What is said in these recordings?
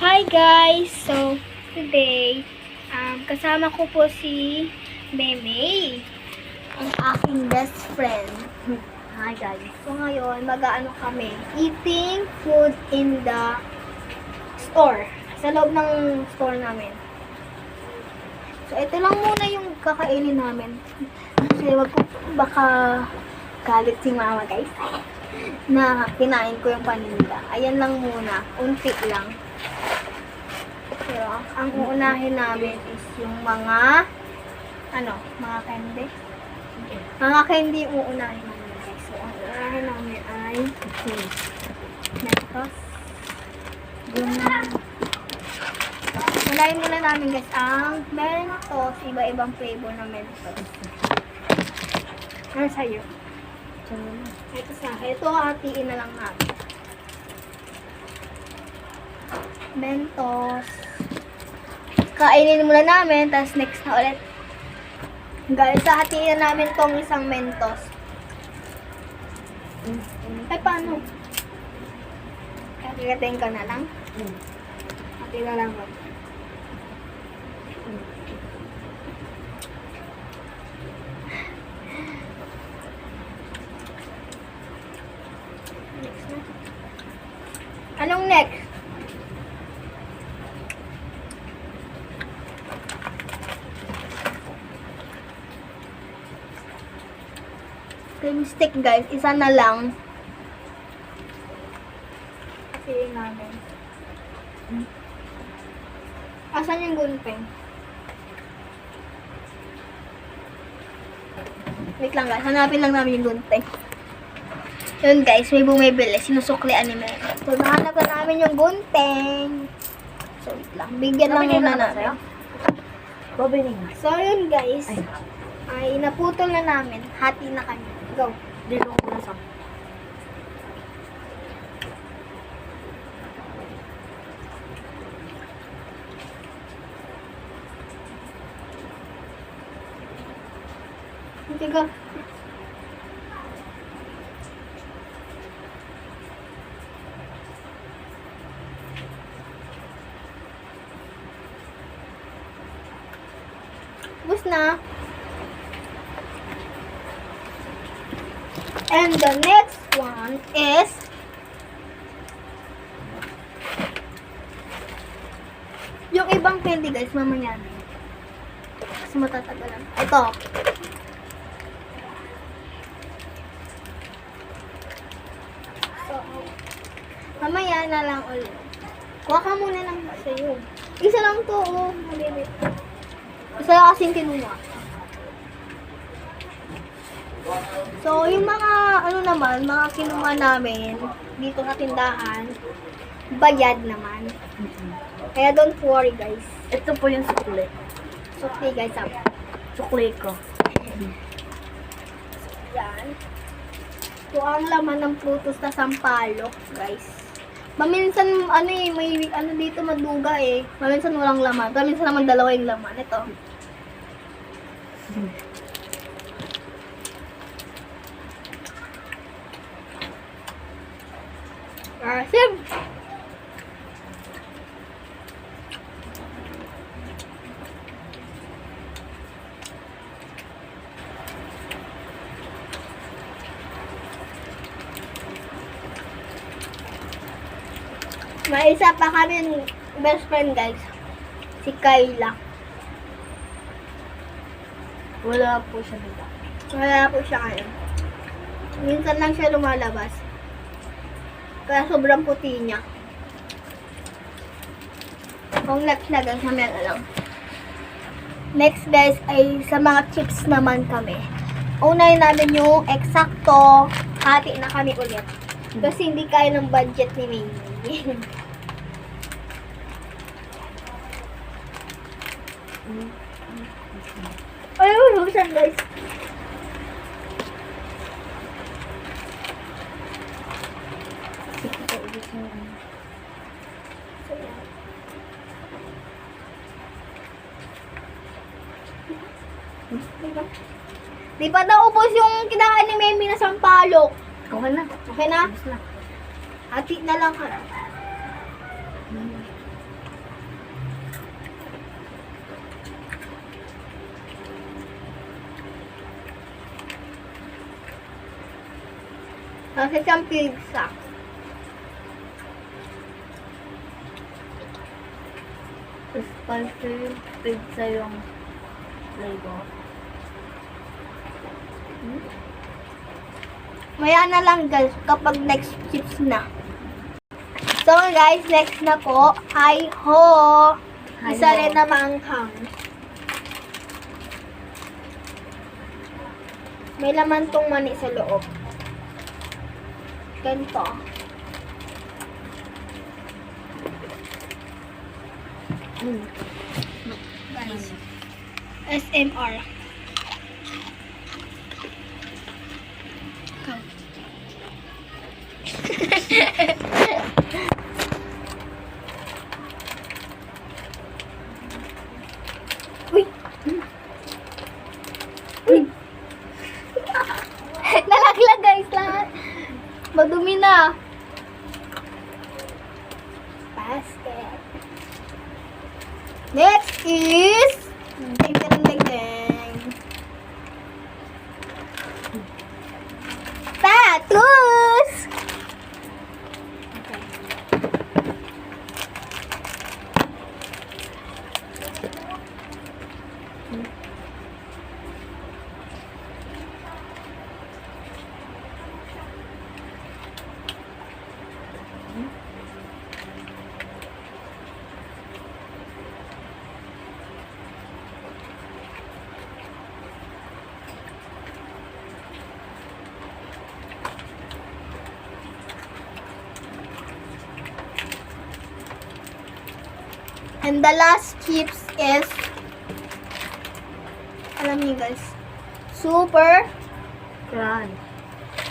Hi guys! So, today, kasama ko po si Meme, ang aking best friend. Hi guys! So ngayon, mag-aano kami, eating food in the store. Sa loob ng store namin. So, ito lang muna yung kakainin namin. Kasi baka galit si mama guys. Na kinain ko yung paninda. Ayan lang muna. Unti lang. Pero ang uunahin namin is yung mga mga candy. Mga candy yung uunahin namin guys. So, ang uunahin namin ay Mentos. Unahin muna namin guys ang Mentos. Iba-ibang flavor ng Mentos. Ano sa'yo? Ito sa akin. Ito hatiin na lang natin. Mentos. Kainin muna namin, tapos next na ulit. Guys, hatiin na namin tong isang Mentos. Ay, paano? Kakating ka na lang? Hatiin na lang. Next na. Anong next? Cream stick guys, isa na lang. Hatiin namin. Asan yung gunpeng? Wait lang guys, hanapin lang namin yung gunpeng. Yun guys, may bumibili. Sinusuklian ni Mary. So, nahanap na namin yung gunting. So, wait lang. Bigyan lang muna namin. So, yun guys. Ay, naputol na namin. Hati na kami. Go. Dito ko na sa. Okay, go. Tapos na. And the next one is yung ibang candy guys, mamaya na. Kasi matatagalan. Ito. So, mamaya na lang ulit. Kuha ka muna lang sa'yo. Isa lang to, oh. Malilit. Isa lang kasing kinuha. So, yung mga, mga kinuha namin dito sa tindahan, bayad naman. Kaya don't worry, guys. Ito po yung sukli. So, okay, guys, Sukli ko. yan. Ito ang laman ng prutos na sampalok, guys. Maminsan, may dito maduga eh. Maminsan walang laman. Maminsan naman dalawa yung laman. Ito. Asim! May isa pa kami best friend guys. Si Kayla. Wala po siya dito. Wala po siya ngayon. Minsan lang siya lumalabas. Kaya sobrang puti niya. Kung next na guys, mamaya na lang. Next guys ay sa mga chips naman kami. Unahin namin yung eksakto. Hati na kami ulit. Kasi hindi kaya ng budget ni Mimi. Ayun, husan guys. Di pa daw ubos yung kinain ni Memi na sampalok. Okay na. Okay na? Tapos na. Hati na lang ka. Kasi siyang pizza. Spicy pizza yung flavor. Maya na lang guys kapag next chips na. So guys, next na po ay ho. Isa Hi-ho. rin na maanghang. May laman tong mani sa loob. Ganito. Guys. SMR. Ikaw. Uy! Uy! Nalaglag guys lahat. Madumi na. Basket. Next is ding ding ding ding. Patus. And the last chips is, alam niyo guys, Super Crunch.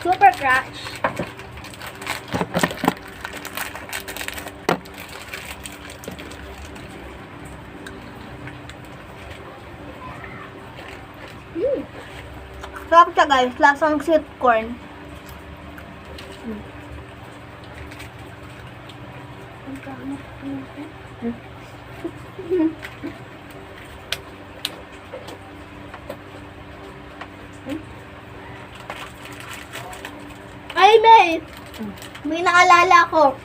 Crunch. Sarap siya guys, lasang sweet corn. Ay, babe! May naalala ko.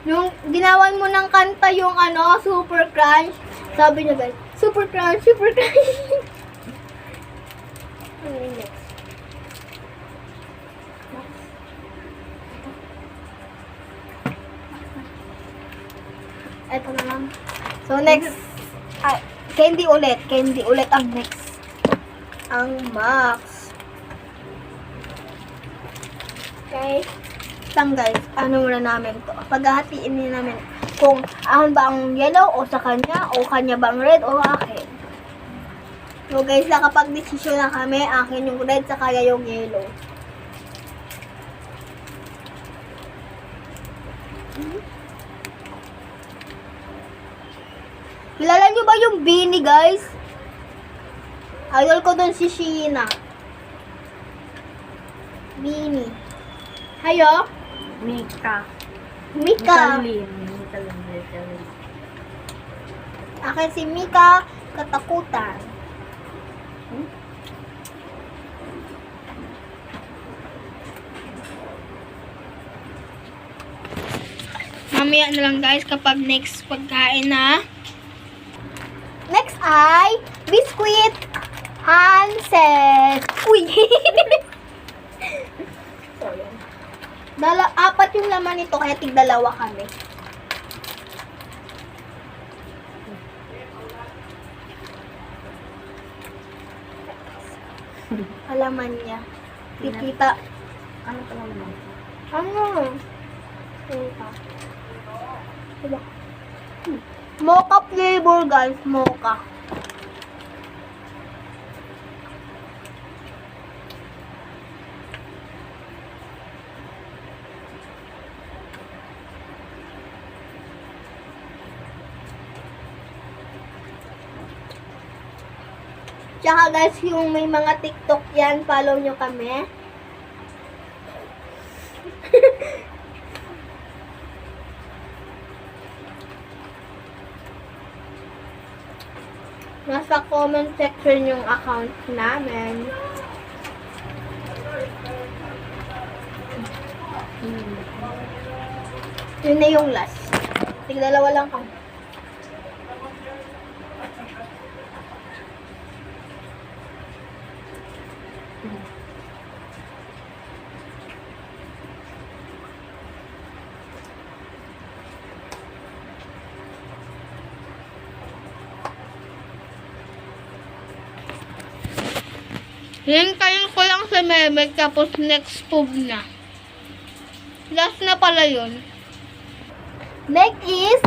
Yung ginawan mo ng kanta yung ano, Super Crunch. Sabi niya guys, Super Crunch, Super Crunch. Ano yung next? Ito na lang. So next, candy ulit. Candy ulit ang next. Ang Max. Okay. Lang guys, ano muna namin to. Paghahatiin din namin kung akin ba ang yellow o sa kanya, o kanya ba ang red o akin. So guys, nakapag-desisyon na kami, akin yung red sa kaya yung yellow. Kilala nyo ba yung Beanie guys? Idol ko dun si Sheena. Beanie. Hayo? Mika. Mika. Mika Lin. Akin si Mika Katakutan. Mamaya na lang guys kapag next pagkain na. Next ay biscuit Hanses. Uy! So, yan. Apat yung laman nito kaya tig-dalawa kami. Alaman niya. Kikita. Ano pa naman? Ano? Diba? Diba? Mocha flavor guys. Mocha. Tsaka guys, yung may mga TikTok yan, follow nyo kami. Nasa comment section yung account namin. Yun na yung last. Tigdalawa lang kami. Hintayin ko lang si Meme tapos next pub na. Last na pala yun. Next is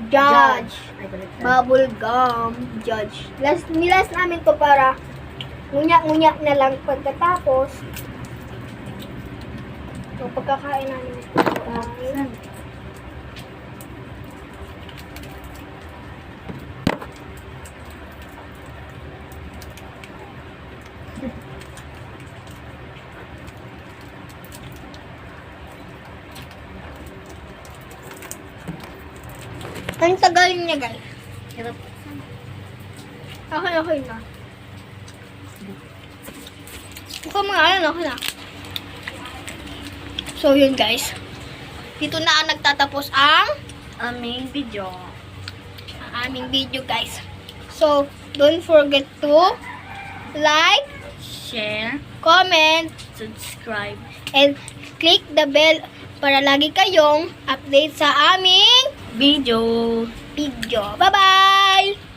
Judge. Ay, baliktad. Bubble gum. Judge. Nilas namin to para ngunyak-ngunyak na lang pagkatapos. So, pagkakain namin ito. Saan? Ang tagal niya, guys. Hirap. Okay na. Buka mga ano, okay na. So, yun guys. Dito na nagtatapos ang Aming video. aming video, guys. So, don't forget to like, Share. comment, Subscribe. and click the bell para lagi kayong update sa aming Video. video. Bye-bye!